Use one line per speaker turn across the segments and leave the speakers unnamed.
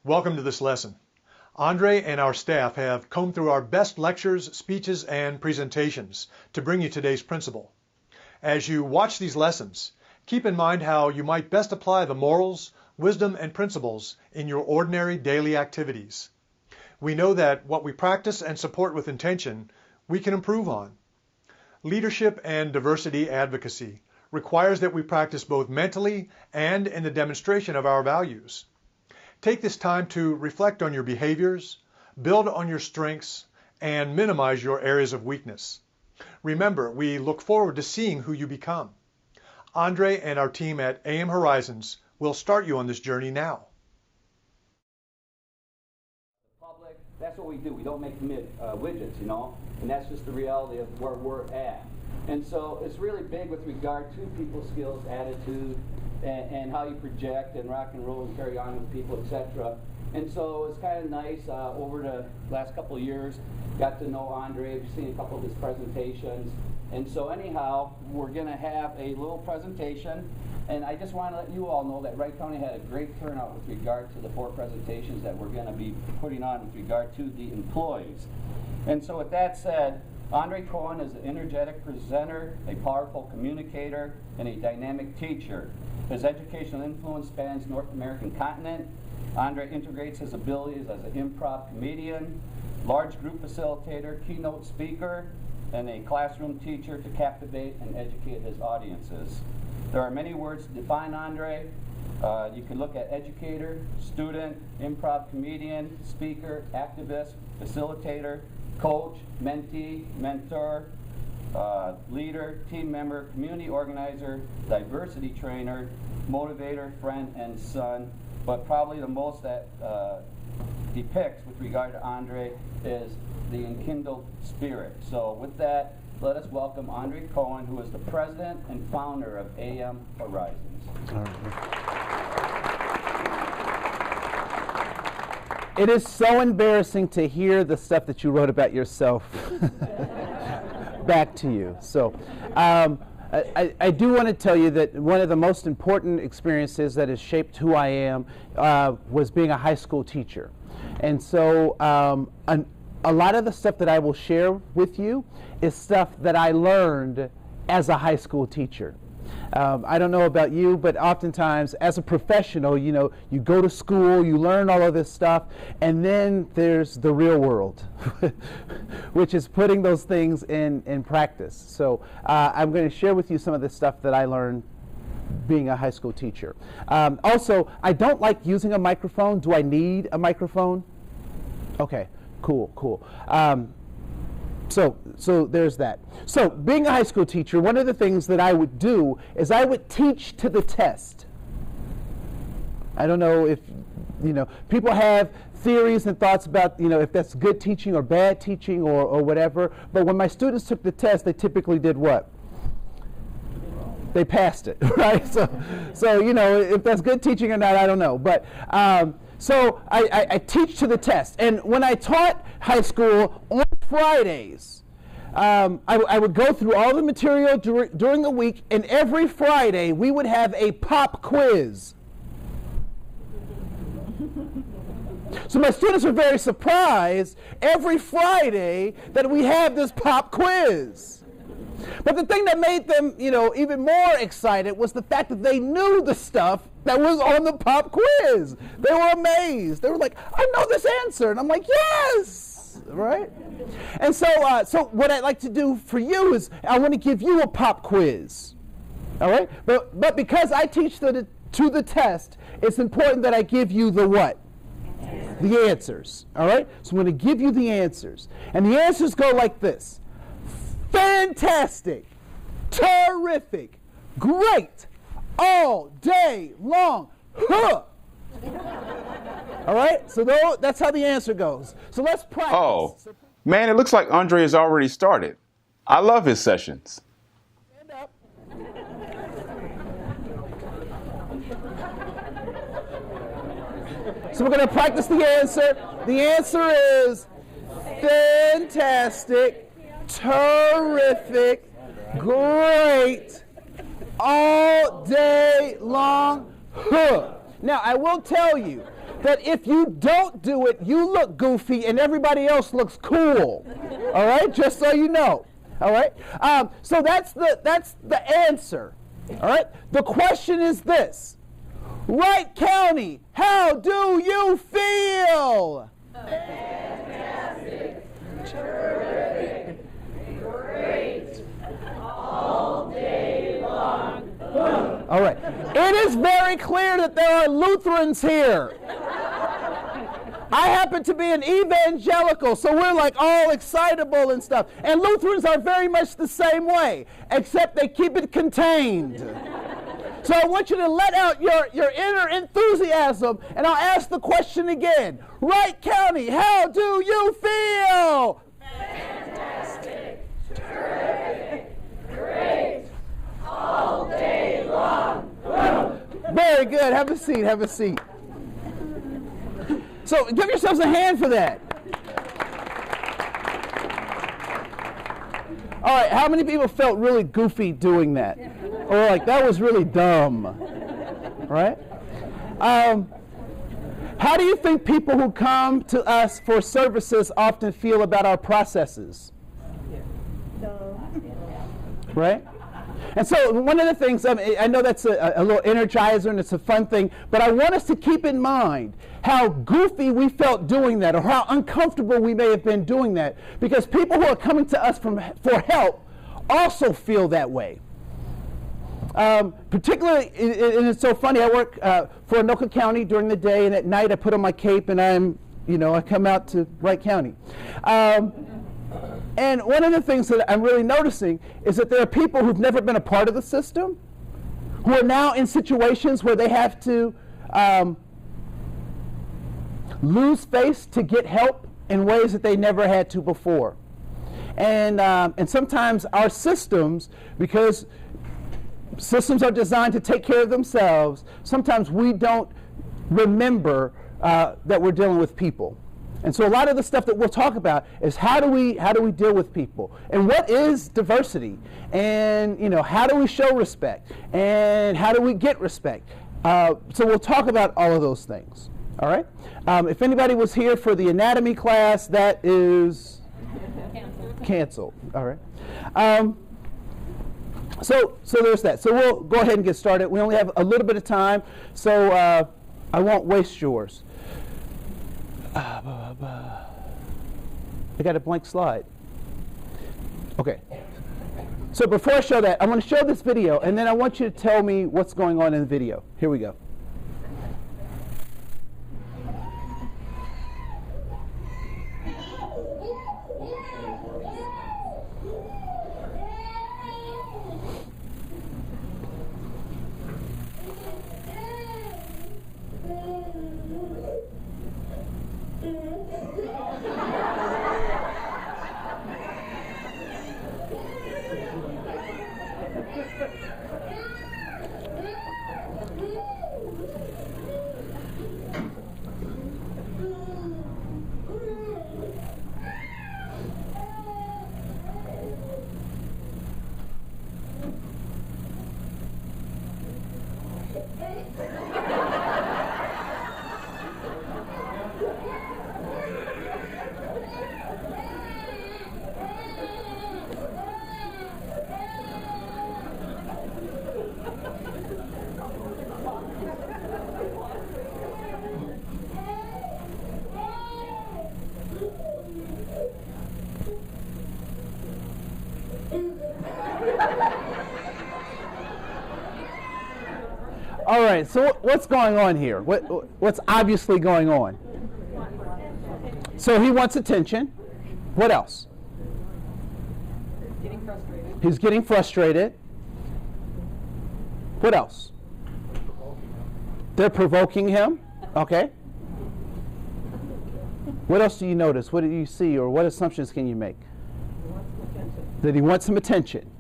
Welcome to this lesson. Andre and our staff have combed through our best lectures, speeches, and presentations to bring you today's principle. As you watch these lessons, keep in mind how you might best apply the morals, wisdom, and principles in your ordinary daily activities. We know that what we practice and support with intention, we can improve on. Leadership and diversity advocacy requires that we practice both mentally and in the demonstration of our values. Take this time to reflect on your behaviors, build on your strengths, and minimize your areas of weakness. Remember, we look forward to seeing who you become. Andre and our team at AM Horizons will start you on this journey now.
Public, that's what we do. We don't make widgets, and that's just the reality of where we're at. And so it's really big with regard to people skills, attitude, and how you project and rock and roll and carry on with people, etc. And so it's kind of nice over the last couple of years, got to know Andre, we've seen a couple of his presentations. And so anyhow, we're going to have a little presentation. And I just want to let you all know that Wright County had a great turnout with regard to the 4 presentations that we're going to be putting on with regard to the employees. And so with that said, Andre Cohen is an energetic presenter, a powerful communicator, and a dynamic teacher. His educational influence spans North American continent. Andre integrates his abilities as an improv comedian, large group facilitator, keynote speaker, and a classroom teacher to captivate and educate his audiences. There are many words to define Andre. You can look at educator, student, improv comedian, speaker, activist, facilitator, coach, mentee, mentor, leader, team member, community organizer, diversity trainer, motivator, friend, and son. But probably the most that depicts with regard to Andre is the enkindled spirit. So with that, let us welcome Andre Cohen, who is the president and founder of AM Horizons.
All right. It is so embarrassing to hear the stuff that you wrote about yourself back to you. So I do want to tell you that one of the most important experiences that has shaped who I am was being a high school teacher. And so a lot of the stuff that I will share with you is stuff that I learned as a high school teacher. I don't know about you, but oftentimes as a professional, you go to school, you learn all of this stuff, and then there's the real world, which is putting those things in practice. So I'm going to share with you some of the stuff that I learned being a high school teacher. Also, I don't like using a microphone. Do I need a microphone? Okay, cool. So there's that. So being a high school teacher, one of the things that I would do is I would teach to the test. I don't know if, people have theories and thoughts about, if that's good teaching or bad teaching or whatever. But when my students took the test, they typically did what? They passed it, right? So if that's good teaching or not, I don't know. But so I teach to the test. And when I taught high school on Fridays, I would go through all the material during the week, and every Friday we would have a pop quiz. So my students were very surprised every Friday that we have this pop quiz. But the thing that made them, even more excited was the fact that they knew the stuff that was on the pop quiz. They were amazed. They were like, I know this answer. And I'm like, yes, right? And so what I'd like to do for you is I want to give you a pop quiz, all right? But because I teach to the test, it's important that I give you the what? The answers, all right? So I'm going to give you the answers. And the answers go like this. Fantastic, terrific, great, all day long, huh. All right, so that's how the answer goes. So let's practice.
Oh, man, it looks like Andre has already started. I love his sessions.
Stand up. So we're going to practice the answer. The answer is fantastic, terrific, great, all day long, huh. Now, I will tell you, that if you don't do it, you look goofy and everybody else looks cool. All right, just so you know. All right, so that's the answer. All right, the question is this: Wright County, how do you feel?
Fantastic, terrific, great, all day long.
All right. It is very clear that there are Lutherans here. I happen to be an evangelical, so we're like all excitable and stuff. And Lutherans are very much the same way, except they keep it contained. So I want you to let out your inner enthusiasm, and I'll ask the question again. Wright County, how do you feel?
Fantastic, terrific, great, all day long.
Very good. Have a seat. Have a seat. So give yourselves a hand for that. All right. How many people felt really goofy doing that? Or like, that was really dumb? Right? How do you think people who come to us for services often feel about our processes? Right? And so one of the things, I know that's a little energizer and it's a fun thing, but I want us to keep in mind how goofy we felt doing that, or how uncomfortable we may have been doing that, because people who are coming to us for help also feel that way. Particularly, and it's so funny, I work for Anoka County during the day, and at night I put on my cape and I come out to Wright County. And one of the things that I'm really noticing is that there are people who've never been a part of the system, who are now in situations where they have to lose face to get help in ways that they never had to before. And sometimes our systems, because systems are designed to take care of themselves, sometimes we don't remember that we're dealing with people. And so a lot of the stuff that we'll talk about is how do we deal with people, and what is diversity, and how do we show respect, and how do we get respect. So we'll talk about all of those things. All right. If anybody was here for the anatomy class, that is canceled. All right. So there's that. So we'll go ahead and get started. We only have a little bit of time, so I won't waste yours. I got a blank slide. Okay. So before I show that, I want to show this video, and then I want you to tell me what's going on in the video. Here we go. All right, so what's going on here? What's obviously going on? So he wants attention. What else?
Getting frustrated.
He's getting frustrated. What else? They're provoking him. Okay. What else do you notice? What do you see, or what assumptions can you make? That he wants some attention.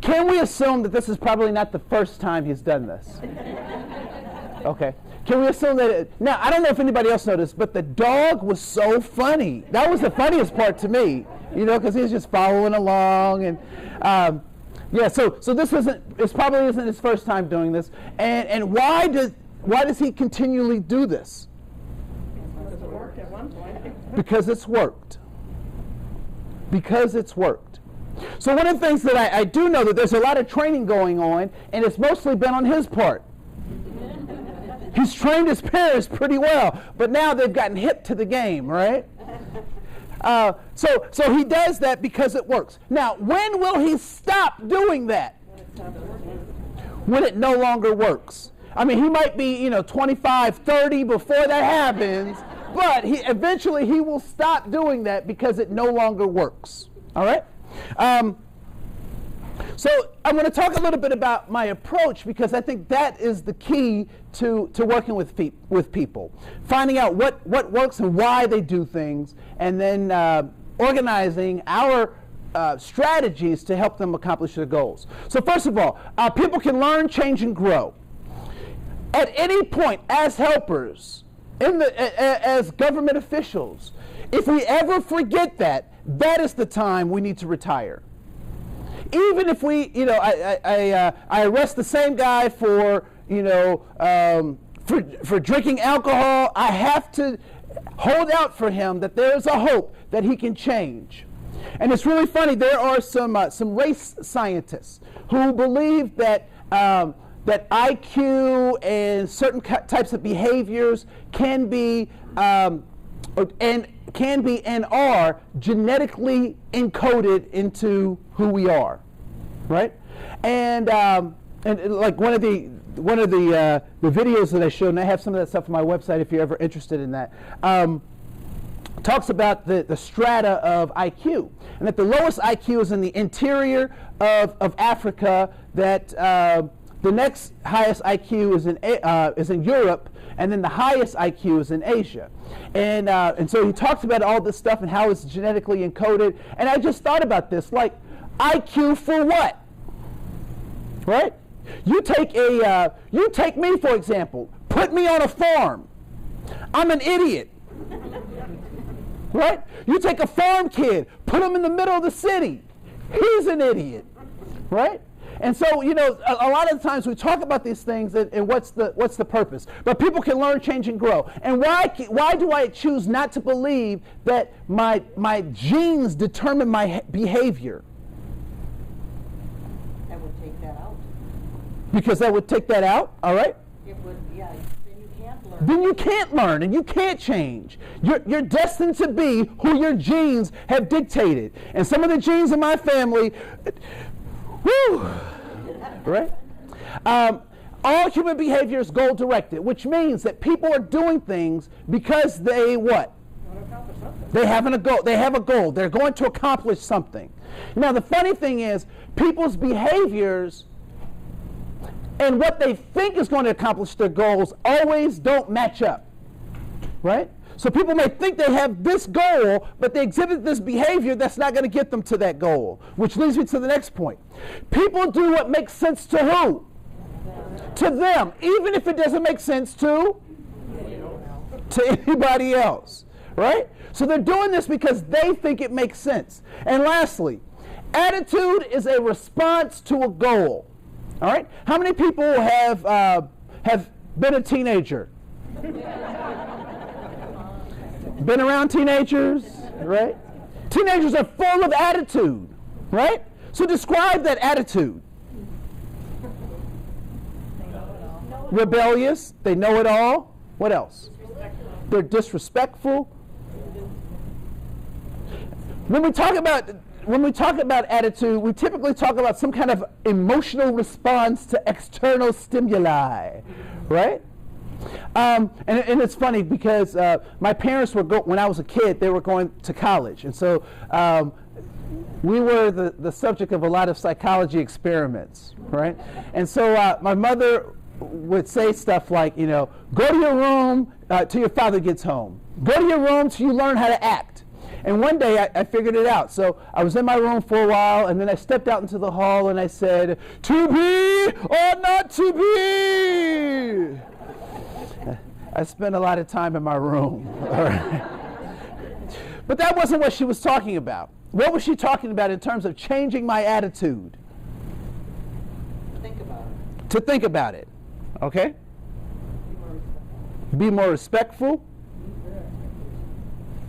Can we assume that this is probably not the first time he's done this? Okay. Can we assume that now, I don't know if anybody else noticed, but the dog was so funny. That was the funniest part to me, because he was just following along. And Yeah, so this probably isn't his first time doing this. And why does he continually do this?
Because it worked at one point.
Because it's worked. Because it's worked. So one of the things that I do know that there's a lot of training going on, and it's mostly been on his part. He's trained his parents pretty well, but now they've gotten hip to the game, right? So he does that because it works. Now, when will he stop doing that? When it no longer works. I mean, he might be, 25, 30 before that happens, but eventually he will stop doing that because it no longer works. All right? So I'm going to talk a little bit about my approach, because I think that is the key to working with people. Finding out what works and why they do things, and then organizing our strategies to help them accomplish their goals. So first of all, people can learn, change, and grow. At any point, as helpers, as government officials, if we ever forget that, that is the time we need to retire. Even if we, I arrest the same guy for drinking alcohol, I have to hold out for him that there is a hope that he can change. And it's really funny. There are some race scientists who believe that that IQ and certain types of behaviors can be and are genetically encoded into who we are, right? And like one of the videos that I showed, and I have some of that stuff on my website if you're ever interested in that, talks about the strata of IQ, and that the lowest IQ is in the interior of Africa, that the next highest IQ is in Europe, and then the highest IQ is in Asia. And so he talks about all this stuff and how it's genetically encoded. And I just thought about this, like, IQ for what? Right? You take me, for example. Put me on a farm. I'm an idiot. Right? You take a farm kid, put him in the middle of the city. He's an idiot. Right? And so, a lot of the times we talk about these things and what's the purpose. But people can learn, change, and grow. And why do I choose not to believe that my genes determine my behavior?
That would take that out.
Because that would take that out, all right?
It would, yeah, then you can't learn.
Then you can't learn and you can't change. You're destined to be who your genes have dictated. And some of the genes in my family, whew, right? All human behavior is goal-directed, which means that people are doing things because they what? They have a goal. They have a goal. They're going to accomplish something. Now, the funny thing is, people's behaviors and what they think is going to accomplish their goals always don't match up, right? So people may think they have this goal, but they exhibit this behavior that's not going to get them to that goal, which leads me to the next point. People do what makes sense to who? To them, even if it doesn't make sense to anybody else, right? So they're doing this because they think it makes sense. And lastly, attitude is a response to a goal. All right? How many people have been a teenager? Been around teenagers, right? Teenagers are full of attitude, right? So describe that attitude. Rebellious, they know it all. What else? They're disrespectful. When we talk about attitude, we typically talk about some kind of emotional response to external stimuli, right? And it's funny because my parents were when I was a kid, they were going to college, and so we were the subject of a lot of psychology experiments, right? And so my mother would say stuff like, go to your room till your father gets home. Go to your room till you learn how to act. And one day I figured it out. So I was in my room for a while, and then I stepped out into the hall and I said, "To be or not to be?" I spent a lot of time in my room. All right. But that wasn't what she was talking about. What was she talking about in terms of changing my attitude? to think about it. Okay? Be more respectful.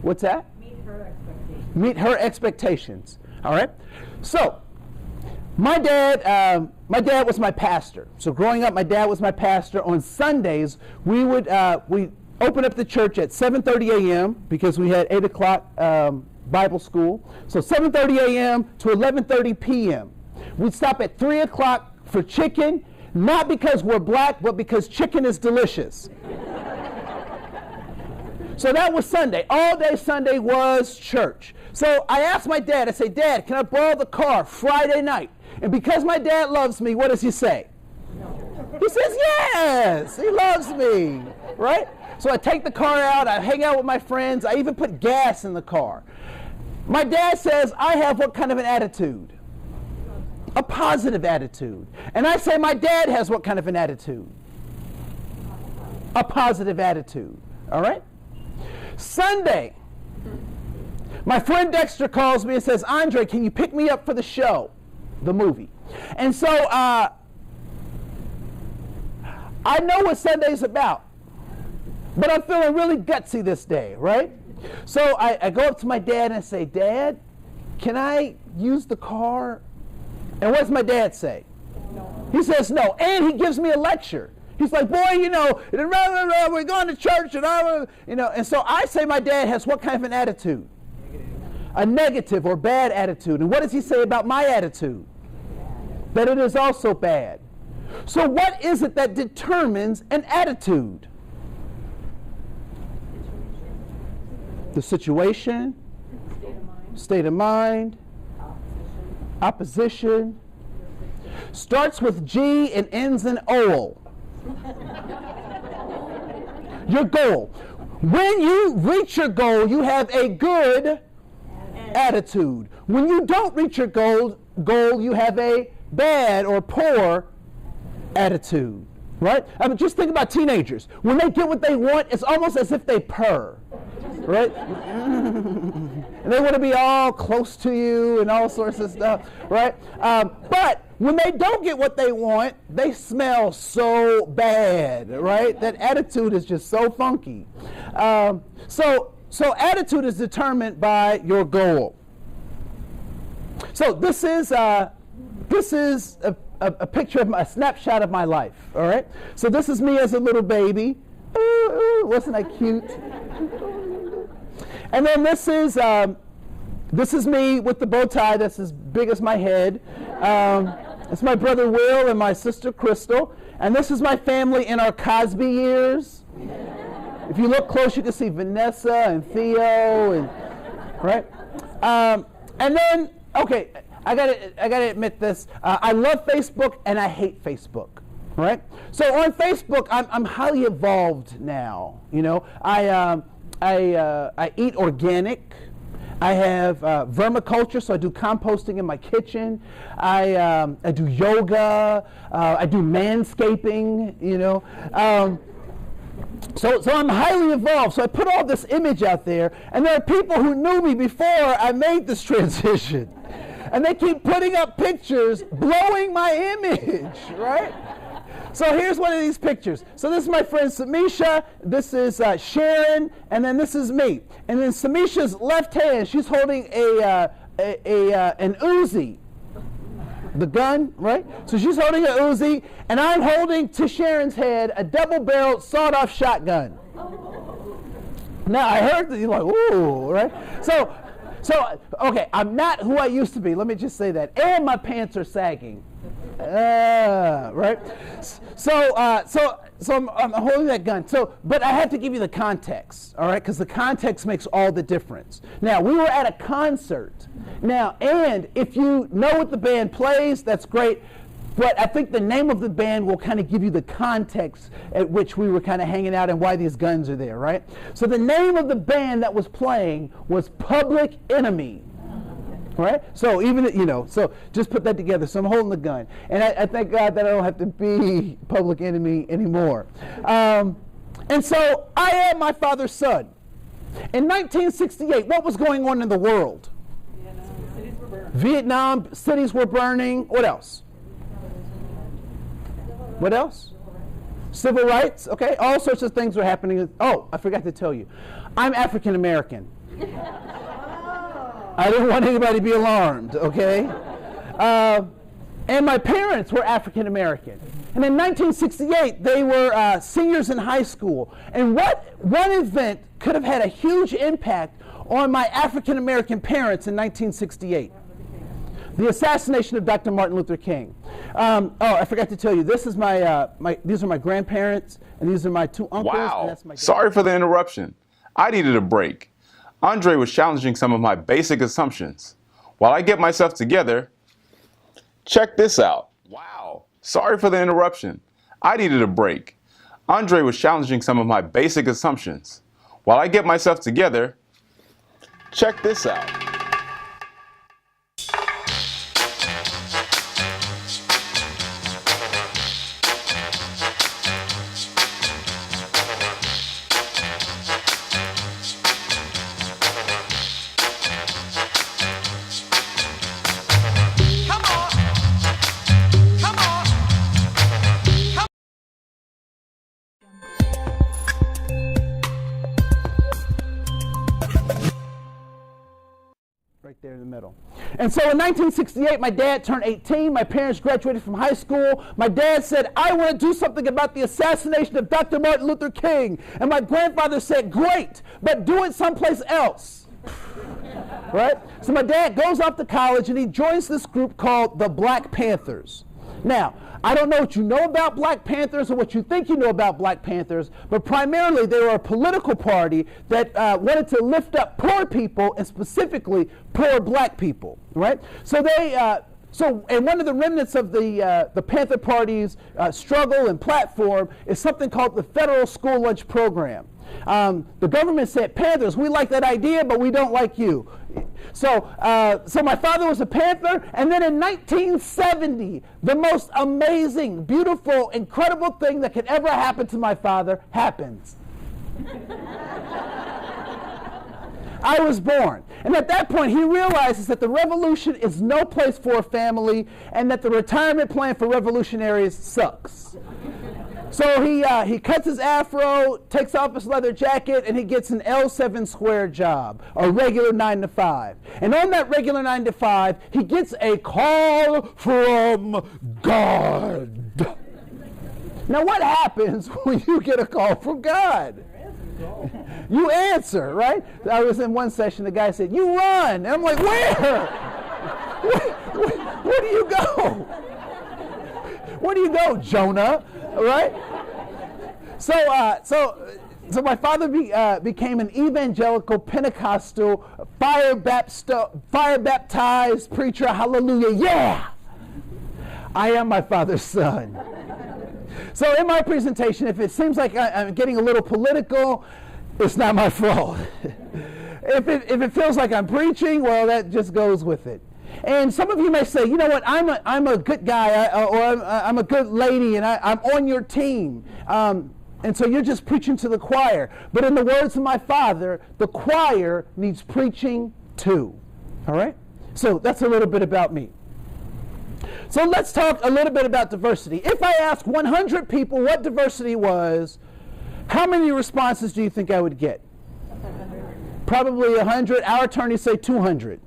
What's that?
Meet her expectations.
Meet her expectations. All right? So, my dad was my pastor. So growing up, my dad was my pastor. On Sundays, we would we open up the church at 7:30 a.m. because we had 8 o'clock Bible school. So 7:30 a.m. to 11:30 p.m. We'd stop at 3 o'clock for chicken, not because we're black, but because chicken is delicious. So that was Sunday. All day Sunday was church. So I asked my dad, I say, Dad, can I borrow the car Friday night? And because my dad loves me, what does he say? He says, yes, he loves me, right? So I take the car out, I hang out with my friends, I even put gas in the car. My dad says, I have what kind of an attitude? A positive attitude. And I say, my dad has what kind of an attitude? A positive attitude, all right? Sunday, my friend Dexter calls me and says, Andre, can you pick me up for the show, the movie? And so I know what Sunday's about, but I'm feeling really gutsy this day, right? So I go up to my dad and I say, Dad, can I use the car? And what does my dad say? No. He says no, and he gives me a lecture. He's like, boy, you know, we're going to church, and you know. And so I say my dad has what kind of an attitude? A negative or bad attitude. And what does he say about my attitude? That it is also bad. So what is it that determines an attitude? The situation, state of mind, opposition, starts with G and ends in O. Your goal. When you reach your goal, you have a good attitude. When you don't reach your goal, you have a bad or poor attitude. Right? I mean, just think about teenagers. When they get what they want, it's almost as if they purr. Right? And they want to be all close to you and all sorts of stuff. Right? But when they don't get what they want, they smell so bad, right? That attitude is just so funky. So attitude is determined by your goal. So this is a picture of a snapshot of my life. All right. So this is me as a little baby. Wasn't I cute? And then this is me with the bow tie that's as big as my head. It's my brother Will and my sister Crystal. And this is my family in our Cosby years. If you look close, you can see Vanessa and Theo, and right. And then, okay, I gotta admit this. I love Facebook and I hate Facebook. Right. So on Facebook, I'm highly evolved now. You know, I eat organic. I have vermiculture, so I do composting in my kitchen. I do yoga. I do manscaping, you know. So I'm highly involved. So I put all this image out there, and there are people who knew me before I made this transition. And they keep putting up pictures blowing my image, right? So here's one of these pictures. So this is my friend Samisha, this is Sharon, and then this is me. And then Samisha's left hand, she's holding an Uzi, the gun, right? So she's holding an Uzi, and I'm holding to Sharon's head a double-barreled sawed-off shotgun. Now I heard that you're like, ooh, right? So okay, I'm not who I used to be. Let me just say that. And my pants are sagging. Right? So I'm holding that gun. But I have to give you the context, all right? Because the context makes all the difference. Now, we were at a concert. Now, and if you know what the band plays, that's great. But I think the name of the band will kind of give you the context at which we were kind of hanging out and why these guns are there, right? So the name of the band that was playing was Public Enemy. Right? So even, you know, so just put that together. So I'm holding the gun. And I thank God that I don't have to be Public Enemy anymore. And so I am my father's son. In 1968, what was going on in the world? Vietnam, cities were burning. What else? What else? Civil rights, okay. All sorts of things were happening. Oh, I forgot to tell you. I'm African American. I didn't want anybody to be alarmed, okay? And my parents were African American. And in 1968, they were seniors in high school. And what one event could have had a huge impact on my African American parents in 1968? The assassination of Dr. Martin Luther King. Oh, I forgot to tell you, this is these are my grandparents, and these are my two uncles. And
Wow.
that's my dad.
Sorry for the interruption. I needed a break. Andre was challenging some of my basic assumptions. While I get myself together, check this out. Wow. Sorry for the interruption. I needed a break. Andre was challenging some of my basic assumptions. While I get myself together, check this out.
Right there in the middle. And so in 1968, my dad turned 18. My parents graduated from high school. My dad said, I want to do something about the assassination of Dr. Martin Luther King. And my grandfather said, great, but do it someplace else. Right? So my dad goes off to college and he joins this group called the Black Panthers. Now, I don't know what you know about Black Panthers or what you think you know about Black Panthers, but primarily they were a political party that wanted to lift up poor people, and specifically poor black people, right? So and one of the remnants of the Panther Party's struggle and platform is something called the Federal School Lunch Program. The government said, Panthers, we like that idea, but we don't like you. So my father was a Panther, and then in 1970, the most amazing, beautiful, incredible thing that could ever happen to my father happens. I was born. And at that point, he realizes that the revolution is no place for a family, and that the retirement plan for revolutionaries sucks. So he cuts his afro, takes off his leather jacket, and he gets an L7 square job, a regular 9 to 5. And on that regular 9 to 5, he gets a call from God. Now what happens when you get a call from God? You answer, right? I was in one session, the guy said, you run. And I'm like, where? Where do you go? Where do you go, Jonah? Right? So my father became an evangelical Pentecostal fire baptized preacher. Hallelujah! Yeah, I am my father's son. So in my presentation, if it seems like I'm getting a little political, it's not my fault. If it feels like I'm preaching, well, that just goes with it. And some of you may say, you know what, I'm a good guy, or I'm a good lady, and I'm on your team. And so you're just preaching to the choir. But in the words of my father, the choir needs preaching too. All right? So that's a little bit about me. So let's talk a little bit about diversity. If I ask 100 people what diversity was, how many responses do you think I would get? 100. Probably 100. Our attorneys say 200.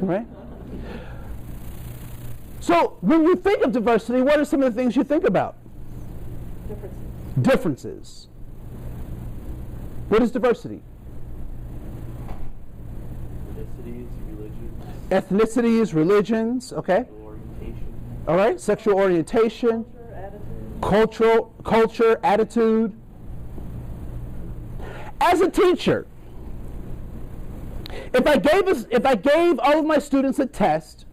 Right? So when you think of diversity, what are some of the things you think about? Differences. What is diversity? Ethnicities, religions, okay. All right, sexual orientation, culture, attitude. As a teacher, if I gave all of my students a test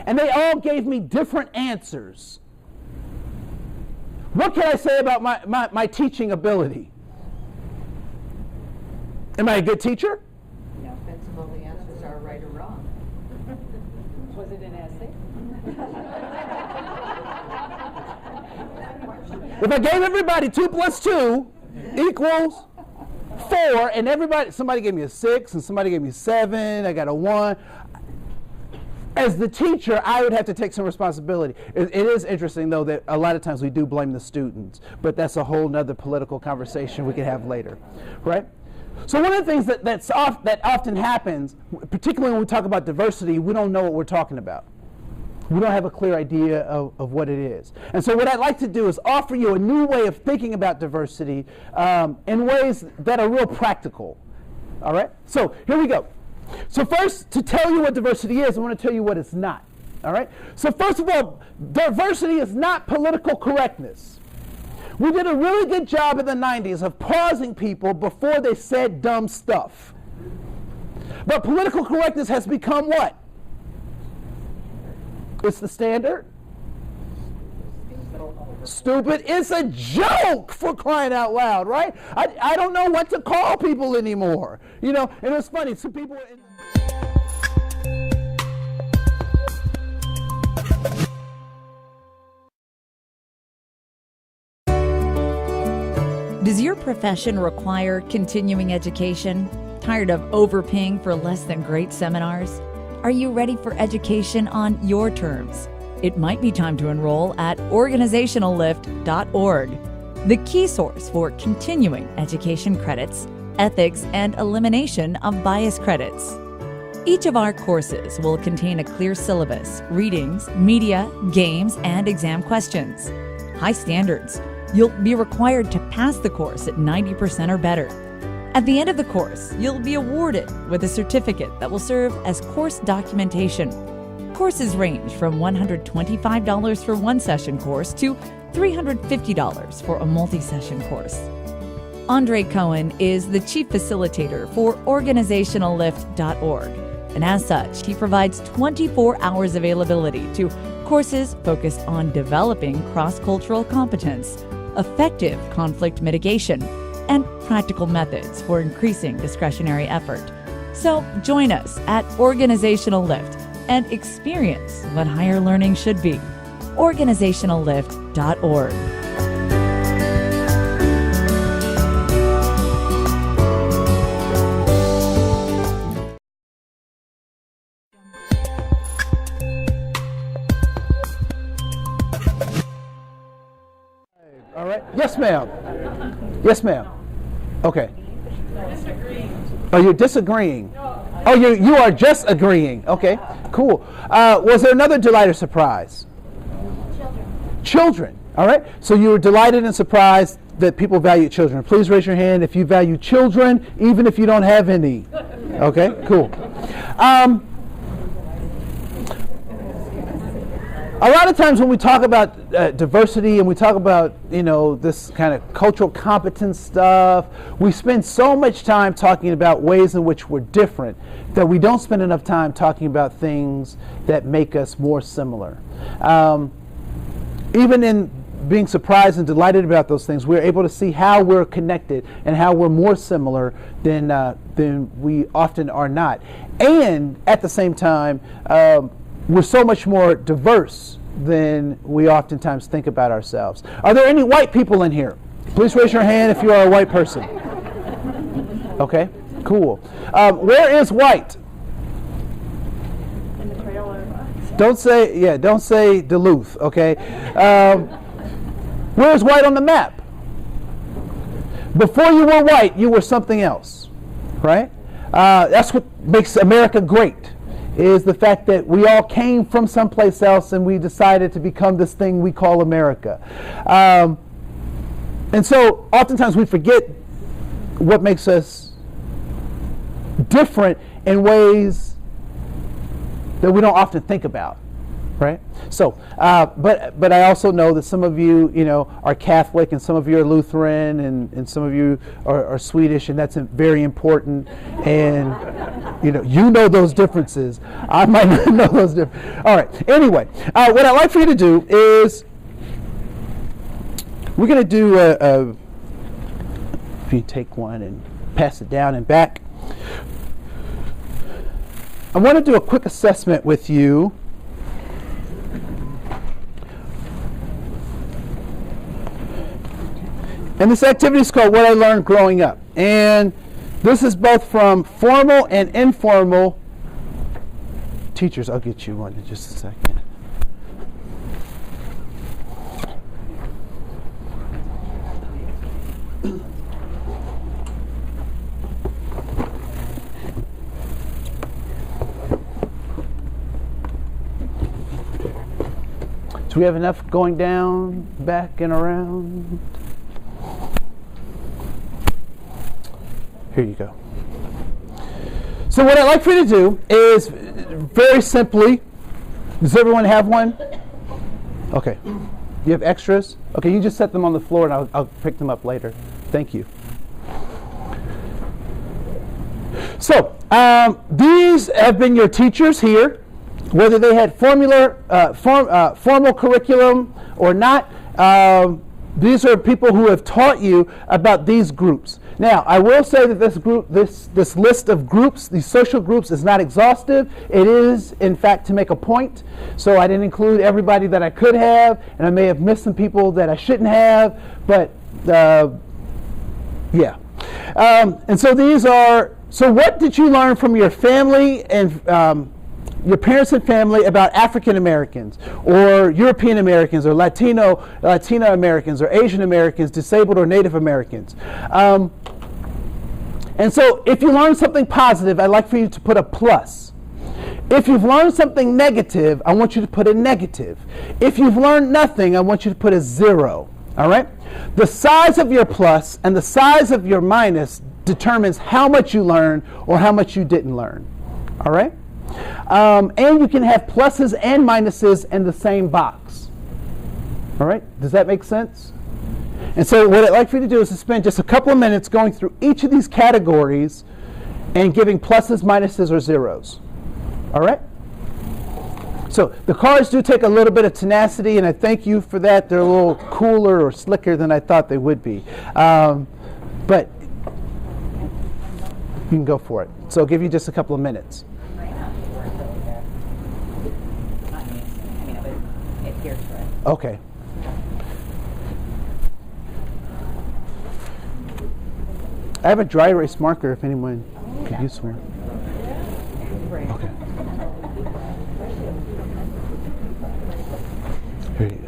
and they all gave me different answers, what can I say about my teaching ability? Am I a good teacher?
No, depends on the answers are right or wrong. Was it an essay?
If I gave everybody 2 + 2 equals 4, and somebody gave me a 6, and somebody gave me 7, I got a 1. as the teacher, I would have to take some responsibility. It is interesting, though, that a lot of times we do blame the students, but that's a whole nother political conversation we can have later, right? So one of the things that often happens, particularly when we talk about diversity, we don't know what we're talking about. We don't have a clear idea of what it is. And so what I'd like to do is offer you a new way of thinking about diversity in ways that are real practical. All right? So here we go. So first, to tell you what diversity is, I want to tell you what it's not. All right? So first of all, diversity is not political correctness. We did a really good job in the 90s of pausing people before they said dumb stuff. But political correctness has become what? It's the standard. Stupid. It's a joke, for crying out loud, right? I don't know what to call people anymore. You know, and it's funny. Some people were in
Does your profession require continuing education? Tired of overpaying for less than great seminars? Are you ready for education on your terms? It might be time to enroll at organizationallift.org, the key source for continuing education credits, ethics, and elimination of bias credits. Each of our courses will contain a clear syllabus, readings, media, games, and exam questions. High standards. You'll be required to pass the course at 90% or better. At the end of the course, you'll be awarded with a certificate that will serve as course documentation. Courses range from $125 for one session course to $350 for a multi-session course. Andre Cohen is the chief facilitator for organizationallift.org, and as such, he provides 24 hours availability to courses focused on developing cross-cultural competence, effective conflict mitigation, and practical methods for increasing discretionary effort. So join us at Organizational Lift and experience what higher learning should be. Organizationallift.org.
All right. Yes, ma'am. Yes, ma'am. Okay. Oh, you're disagreeing. Oh, you are just agreeing. Okay, cool. Was there another delight or surprise? Children. All right. So you were delighted and surprised that people value children. Please raise your hand if you value children, even if you don't have any. Okay, cool. A lot of times when we talk about diversity and we talk about, you know, this kind of cultural competence stuff, we spend so much time talking about ways in which we're different that we don't spend enough time talking about things that make us more similar. Even in being surprised and delighted about those things, we're able to see how we're connected and how we're more similar than we often are not. And at the same time, we're so much more diverse than we oftentimes think about ourselves. Are there any white people in here? Please raise your hand if you are a white person. Okay, cool. Where is white?
In the trailer.
Don't say Duluth, okay? Where's white on the map? Before you were white, you were something else, right? That's what makes America great, is the fact that we all came from someplace else and we decided to become this thing we call America. And so oftentimes we forget what makes us different in ways that we don't often think about, right? So, but I also know that some of you, are Catholic, and some of you are Lutheran, and some of you are Swedish, and that's very important. And you know those differences. I might not know those differences. All right. Anyway, what I'd like for you to do is we're going to do if you take one and pass it down and back. I want to do a quick assessment with you. And this activity is called What I Learned Growing Up. And this is both from formal and informal teachers, I'll get you one in just a second. Do we have enough going down, back, and around? Here you go. So what I'd like for you to do is, very simply, does everyone have one? Okay. You have extras? Okay, you just set them on the floor and I'll pick them up later. Thank you. So, these have been your teachers here, whether they had formal curriculum or not. These are people who have taught you about these groups. Now, I will say that this list of groups, these social groups, is not exhaustive. It is, in fact, to make a point. So I didn't include everybody that I could have, and I may have missed some people that I shouldn't have. But yeah. And so these are. So what did you learn from your family and your parents and family about African Americans or European Americans or Latino Americans or Asian Americans, disabled or Native Americans? And so if you learned something positive, I'd like for you to put a plus. If you've learned something negative, I want you to put a negative. If you've learned nothing, I want you to put a 0. All right? The size of your plus and the size of your minus determines how much you learned or how much you didn't learn. All right? And you can have pluses and minuses in the same box. All right? Does that make sense? And so what I'd like for you to do is to spend just a couple of minutes going through each of these categories and giving pluses, minuses, or zeros. All right? So the cards do take a little bit of tenacity, and I thank you for that. They're a little cooler or slicker than I thought they would be. But you can go for it. So I'll give you just a couple of minutes. Okay. I have a dry erase marker if anyone could use one. Okay. Here you go.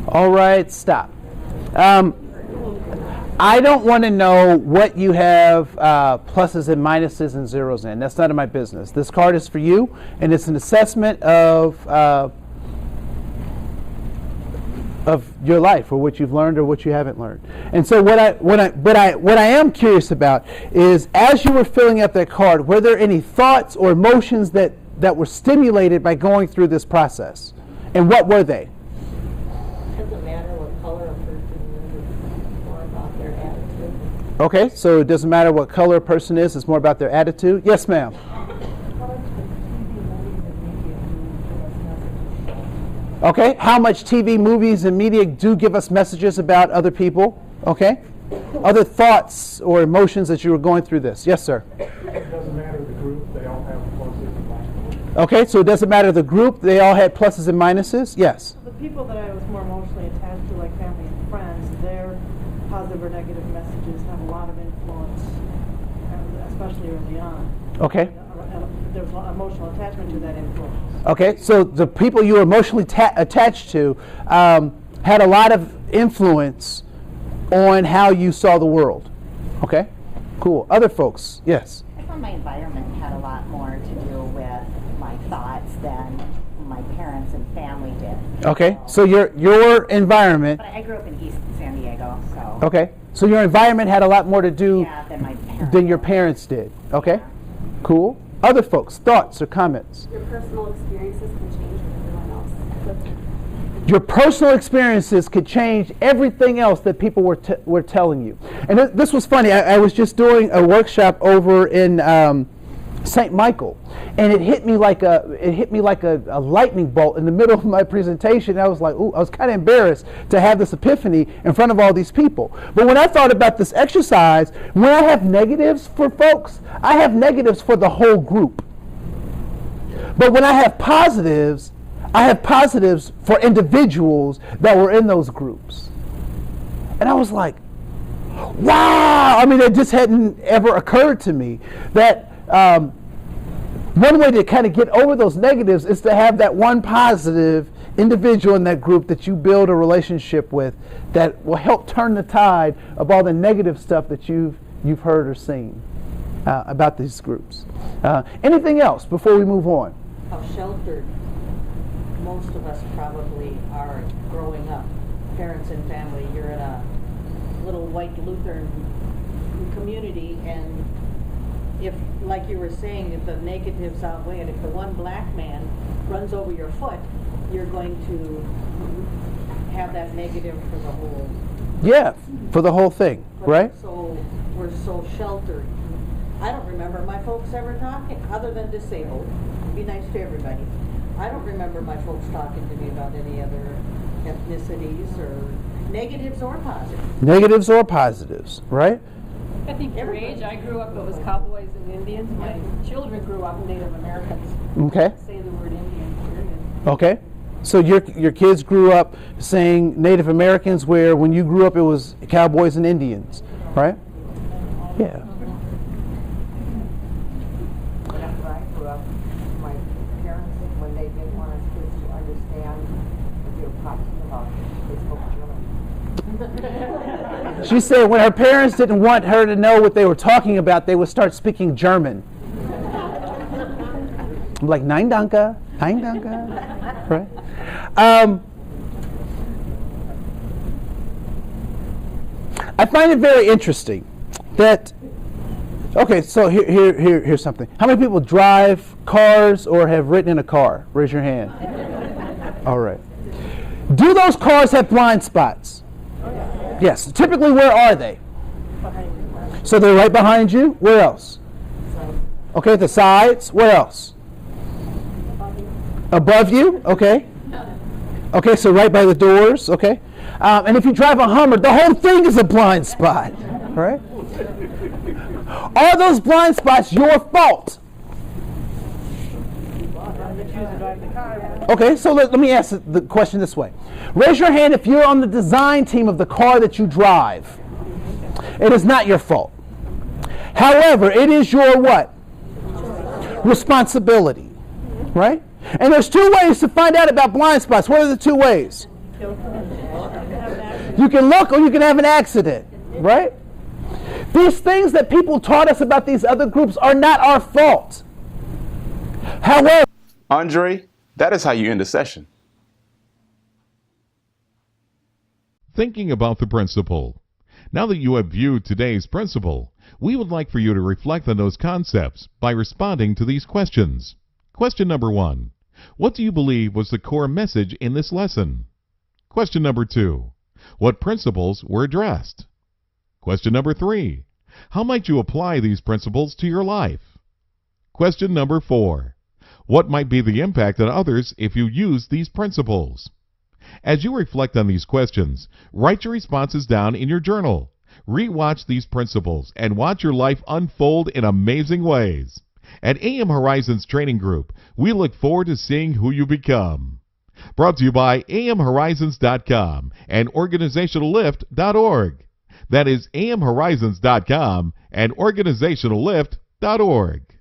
All right, stop. I don't want to know what you have pluses and minuses and zeros in. That's none of my business. This card is for you, and it's an assessment of your life, or what you've learned or what you haven't learned. And so what I am curious about is, as you were filling out that card, were there any thoughts or emotions that were stimulated by going through this process? And what were they? Okay, so it doesn't matter what color a person is, it's more about their attitude. Yes, ma'am. Okay, how much TV, movies, and media do give us messages about other people? Okay. Other thoughts or emotions as you were going through this? Yes, sir.
It doesn't matter the group, they all have pluses and minuses.
Okay, so it doesn't matter the group, they all had pluses and minuses? Yes.
The people that I was more emotionally attached to, like family and friends, their positive or negative messages have a lot of influence, especially early on.
Okay.
There's a lot of emotional attachment to that influence.
Okay, so the people you were emotionally attached to had a lot of influence on how you saw the world. Okay, cool. Other folks, yes.
I found my environment had a lot more to do with my thoughts than my parents and family did.
Okay, so your environment.
But I grew up in East San Diego, so.
Okay, so your environment had a lot more to do
Than my parents.
than your parents did. Okay, cool. Other folks, thoughts or comments?
Your personal experiences can change everyone else.
Your personal experiences could change everything else that people were telling you. And this was funny. I was just doing a workshop over in St. Michael, and it hit me like a lightning bolt in the middle of my presentation. I was like, ooh, I was kind of embarrassed to have this epiphany in front of all these people. But when I thought about this exercise, when I have negatives for folks, I have negatives for the whole group. But when I have positives for individuals that were in those groups. And I was like, wow! I mean, it just hadn't ever occurred to me that one way to kind of get over those negatives is to have that one positive individual in that group that you build a relationship with that will help turn the tide of all the negative stuff that you've heard or seen about these groups. Anything else before we move on?
How sheltered most of us probably are growing up. Parents and family, you're in a little white Lutheran community, and if, like you were saying, if the negatives outweigh it, if the one black man runs over your foot, you're going to have that negative for the whole.
Yeah, for the whole thing, right?
So we're so sheltered. I don't remember my folks ever talking, other than disabled. Be nice to everybody. I don't remember my folks talking to me about any other ethnicities or negatives or positives.
Negatives or positives, right?
I think your age, I grew up, it was cowboys and Indians. My children grew up Native Americans.
Okay.
Say the word Indian, period.
Okay. So your kids grew up saying Native Americans, where when you grew up it was cowboys and Indians, right? Yeah.
After I grew up, my parents, when they didn't want us kids to understand what they were talking about, they spoke German.
She said when her parents didn't want her to know what they were talking about, they would start speaking German. I'm like, nein danke, right? I find it very interesting that, okay, so here's something. How many people drive cars or have ridden in a car? Raise your hand. All right. Do those cars have blind spots? Yes. Typically, where are they? So they're right behind you. Where else? Okay, the sides. Where else? Above you. Okay. Okay, so right by the doors. Okay. And if you drive a Hummer, the whole thing is a blind spot. Right? Are those blind spots your fault? Okay, so let me ask the question this way. Raise your hand if you're on the design team of the car that you drive. It is not your fault. However, it is your what? Responsibility. Right? And there's two ways to find out about blind spots. What are the two ways? You can look or you can have an accident. Right? These things that people taught us about these other groups are not our fault. However,
Andre, that is how you end a session.
Thinking about the principle. Now that you have viewed today's principle, we would like for you to reflect on those concepts by responding to these questions. Question number 1. What do you believe was the core message in this lesson? Question number 2. What principles were addressed? Question number 3. How might you apply these principles to your life? Question number 4. What might be the impact on others if you use these principles? As you reflect on these questions, write your responses down in your journal. Re-watch these principles and watch your life unfold in amazing ways. At AM Horizons Training Group, we look forward to seeing who you become. Brought to you by amhorizons.com and organizationallift.org. That is amhorizons.com and organizationallift.org.